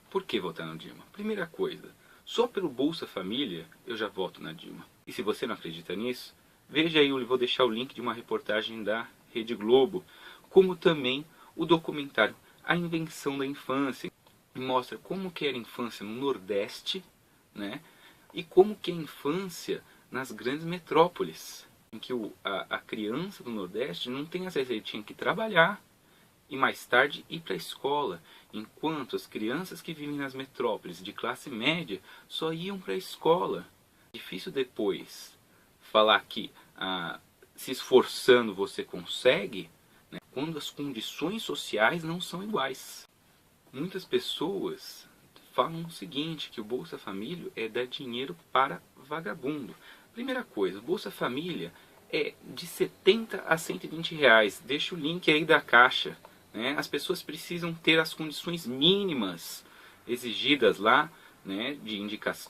Por que votar no Dilma? Primeira coisa, só pelo Bolsa Família eu já voto na Dilma. E se você não acredita nisso, veja aí, eu vou deixar o link de uma reportagem da Rede Globo, como também o documentário A Invenção da Infância, que mostra como que era a infância no Nordeste, né? E como que é a infância nas grandes metrópoles, em que a criança do Nordeste não tem acesso, ele tinha que trabalhar e mais tarde ir para a escola, enquanto as crianças que vivem nas metrópoles de classe média só iam para a escola. Difícil depois falar que se esforçando você consegue, né, quando as condições sociais não são iguais. Muitas pessoas falam o seguinte, que o Bolsa Família é dar dinheiro para vagabundo. Primeira coisa, o Bolsa Família é de 70 a 120 reais. Deixa o link aí da Caixa. Né? As pessoas precisam ter as condições mínimas exigidas lá, né, de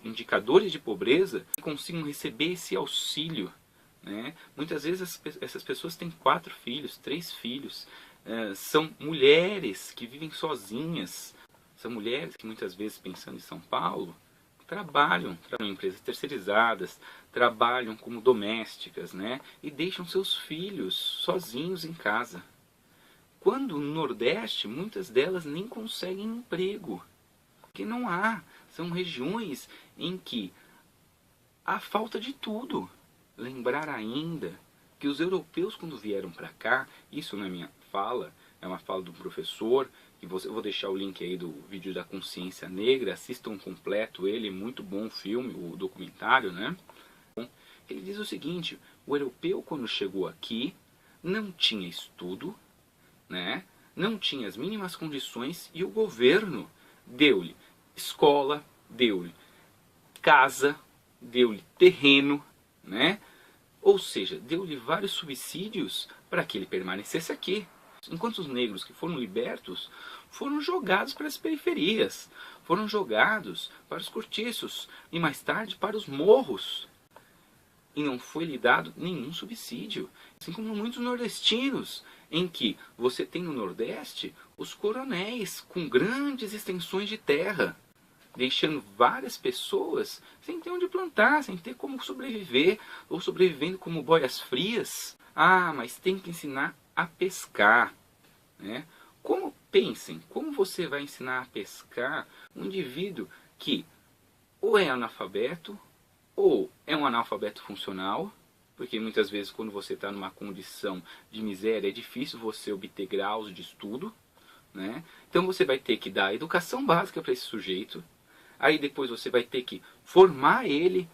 indicadores de pobreza, que consigam receber esse auxílio. Né? Muitas vezes essas pessoas têm 4 filhos, 3 filhos, são mulheres que vivem sozinhas, são mulheres que muitas vezes, pensando em São Paulo, trabalham em empresas terceirizadas, trabalham como domésticas, né? E deixam seus filhos sozinhos em casa. Quando no Nordeste, muitas delas nem conseguem emprego, porque não há. São regiões em que há falta de tudo. Lembrar ainda que os europeus, quando vieram para cá, isso não é minha fala, é uma fala do professor, que eu vou deixar o link aí do vídeo da Consciência Negra, assistam completo ele, muito bom o filme, o documentário, né? Ele diz o seguinte, o europeu quando chegou aqui, não tinha estudo, né? Não tinha as mínimas condições e o governo deu-lhe escola, deu-lhe casa, deu-lhe terreno, né? Ou seja, deu-lhe vários subsídios para que ele permanecesse aqui. Enquanto os negros que foram libertos foram jogados para as periferias, foram jogados para os cortiços e mais tarde para os morros. E não foi lhe dado nenhum subsídio. Assim como muitos nordestinos, em que você tem no Nordeste os coronéis com grandes extensões de terra, deixando várias pessoas sem ter onde plantar, sem ter como sobreviver, ou sobrevivendo como boias frias. Ah, mas tem que ensinar a pescar. Né? Pensem, como você vai ensinar a pescar um indivíduo que ou é analfabeto, ou é um analfabeto funcional, porque muitas vezes quando você está numa condição de miséria é difícil você obter graus de estudo. Né? Então você vai ter que dar educação básica para esse sujeito, aí depois você vai ter que formar ele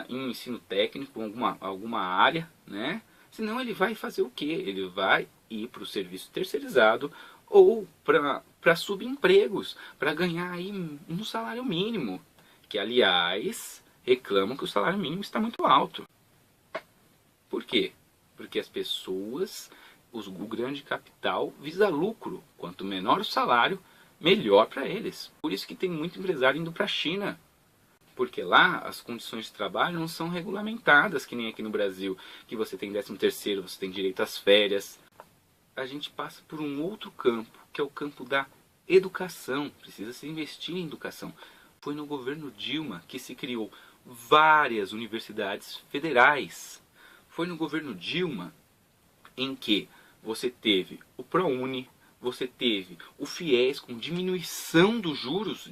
em um ensino técnico, alguma área, né? Senão ele vai fazer o quê? Ele vai ir para o serviço terceirizado ou para subempregos, para ganhar aí um salário mínimo, que aliás reclamam que o salário mínimo está muito alto. Por quê? Porque as pessoas, o grande capital visa lucro. Quanto menor o salário, melhor para eles. Por isso que tem muito empresário indo para a China. Porque lá as condições de trabalho não são regulamentadas, que nem aqui no Brasil, que você tem 13º, você tem direito às férias. A gente passa por um outro campo, que é o campo da educação. Precisa se investir em educação. Foi no governo Dilma que se criou várias universidades federais. Foi no governo Dilma em que você teve o ProUni, você teve o FIES com diminuição dos juros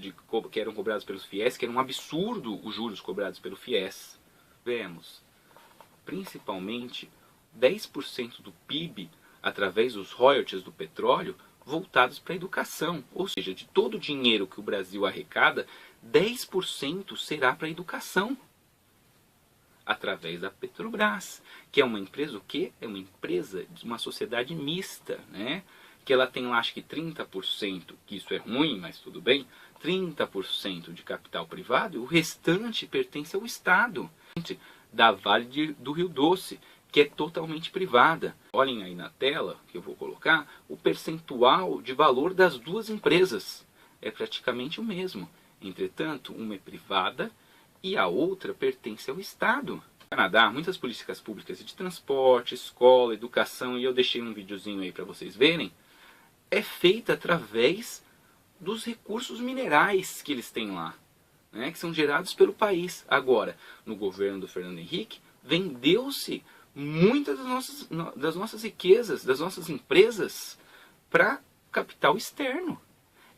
que eram cobrados pelos FIES, que era um absurdo os juros cobrados pelo FIES. Vemos, principalmente, 10% do PIB, através dos royalties do petróleo, voltados para a educação. Ou seja, de todo o dinheiro que o Brasil arrecada, 10% será para a educação. Através da Petrobras, que é uma empresa o quê? É uma empresa de uma sociedade mista, né? Que ela tem lá acho que 30%, que isso é ruim, mas tudo bem, 30% de capital privado e o restante pertence ao Estado. Da Vale do Rio Doce, que é totalmente privada. Olhem aí na tela, que eu vou colocar, o percentual de valor das duas empresas. É praticamente o mesmo. Entretanto, uma é privada e a outra pertence ao Estado. No Canadá, muitas políticas públicas de transporte, escola, educação, e eu deixei um videozinho aí para vocês verem, é feita através dos recursos minerais que eles têm lá, né, que são gerados pelo país. Agora, no governo do Fernando Henrique, vendeu-se muitas das nossas riquezas, das nossas empresas, para capital externo.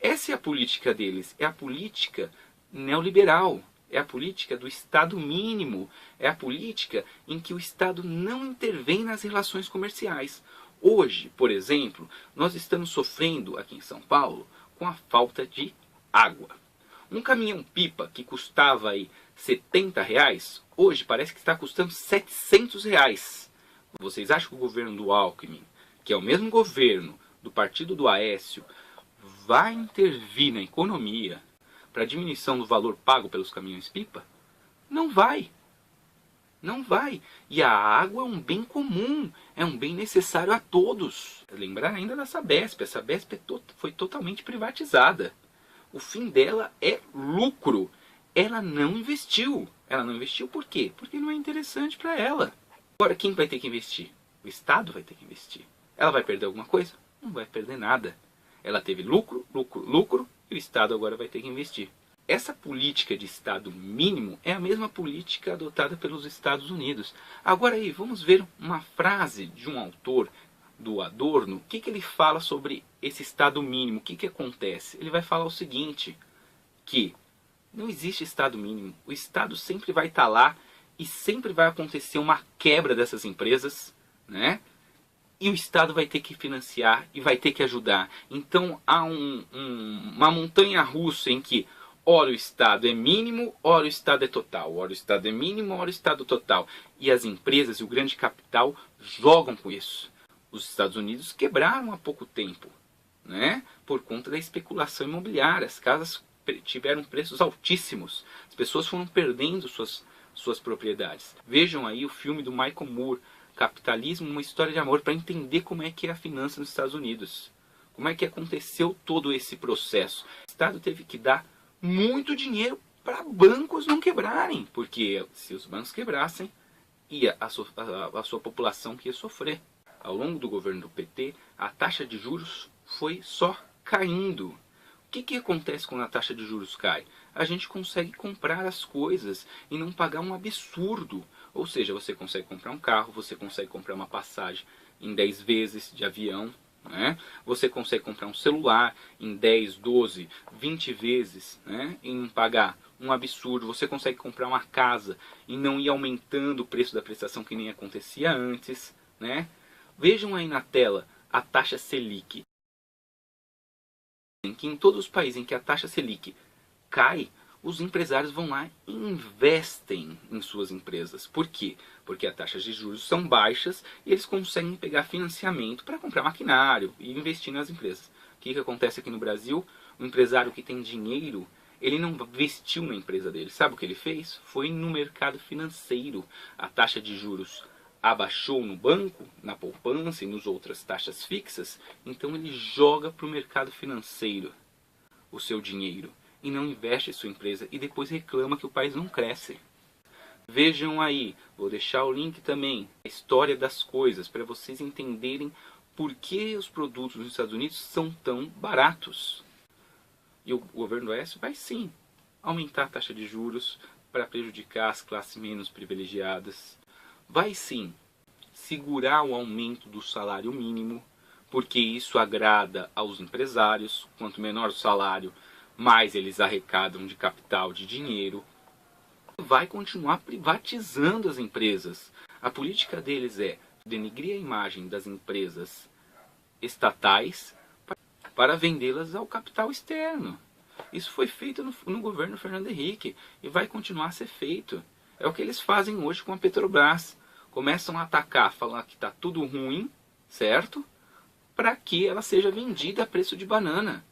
Essa é a política deles, é a política neoliberal, é a política do Estado mínimo, é a política em que o Estado não intervém nas relações comerciais. Hoje, por exemplo, nós estamos sofrendo aqui em São Paulo com a falta de água. Um caminhão-pipa que custava aí R$ 70, hoje parece que está custando R$ 700. Vocês acham que o governo do Alckmin, que é o mesmo governo do partido do Aécio, vai intervir na economia para a diminuição do valor pago pelos caminhões-pipa? Não vai. Não vai. E a água é um bem comum, é um bem necessário a todos. Lembrar ainda da Sabesp. A Sabesp foi totalmente privatizada. O fim dela é lucro. Ela não investiu. Ela não investiu por quê? Porque não é interessante para ela. Agora, quem vai ter que investir? O Estado vai ter que investir. Ela vai perder alguma coisa? Não vai perder nada. Ela teve lucro, lucro, lucro, e o Estado agora vai ter que investir. Essa política de Estado mínimo é a mesma política adotada pelos Estados Unidos. Agora aí, vamos ver uma frase de um autor, do Adorno. O que ele fala sobre esse Estado mínimo? O que acontece? Ele vai falar o seguinte, que não existe Estado mínimo. O Estado sempre vai estar lá e sempre vai acontecer uma quebra dessas empresas, né? E o Estado vai ter que financiar e vai ter que ajudar. Então há uma montanha russa em que ora o Estado é mínimo, ora o Estado é total. Ora o Estado é mínimo, ora o Estado é total. E as empresas e o grande capital jogam com isso. Os Estados Unidos quebraram há pouco tempo, né? Por conta da especulação imobiliária. As casas tiveram preços altíssimos. As pessoas foram perdendo suas propriedades. Vejam aí o filme do Michael Moore, Capitalismo, uma história de amor, para entender como é que é a finança nos Estados Unidos. Como é que aconteceu todo esse processo. O Estado teve que dar muito dinheiro para bancos não quebrarem, porque se os bancos quebrassem, a sua população que ia sofrer. Ao longo do governo do PT, a taxa de juros foi só caindo. O que acontece quando a taxa de juros cai? A gente consegue comprar as coisas e não pagar um absurdo. Ou seja, você consegue comprar um carro, você consegue comprar uma passagem em 10 vezes de avião, né? Você consegue comprar um celular em 10, 12, 20 vezes, né? E não pagar um absurdo. Você consegue comprar uma casa e não ir aumentando o preço da prestação que nem acontecia antes, né? Vejam aí na tela a taxa Selic. Em que em todos os países em que a taxa Selic cai, os empresários vão lá e investem em suas empresas. Por quê? Porque as taxas de juros são baixas e eles conseguem pegar financiamento para comprar maquinário e investir nas empresas. O que acontece aqui no Brasil? O empresário que tem dinheiro, ele não investiu na empresa dele. Sabe o que ele fez? Foi no mercado financeiro. A taxa de juros abaixou no banco, na poupança e nas outras taxas fixas, então ele joga para o mercado financeiro o seu dinheiro e não investe em sua empresa e depois reclama que o país não cresce. Vejam aí, vou deixar o link também, a história das coisas, para vocês entenderem por que os produtos nos Estados Unidos são tão baratos. E o governo Aécio vai sim aumentar a taxa de juros para prejudicar as classes menos privilegiadas. Vai sim segurar o aumento do salário mínimo, porque isso agrada aos empresários. Quanto menor o salário, mais eles arrecadam de capital, de dinheiro. Vai continuar privatizando as empresas. A política deles é denigrir a imagem das empresas estatais para vendê-las ao capital externo. Isso foi feito no governo Fernando Henrique e vai continuar a ser feito. É o que eles fazem hoje com a Petrobras. Começam a atacar, falar que está tudo ruim, certo? Para que ela seja vendida a preço de banana.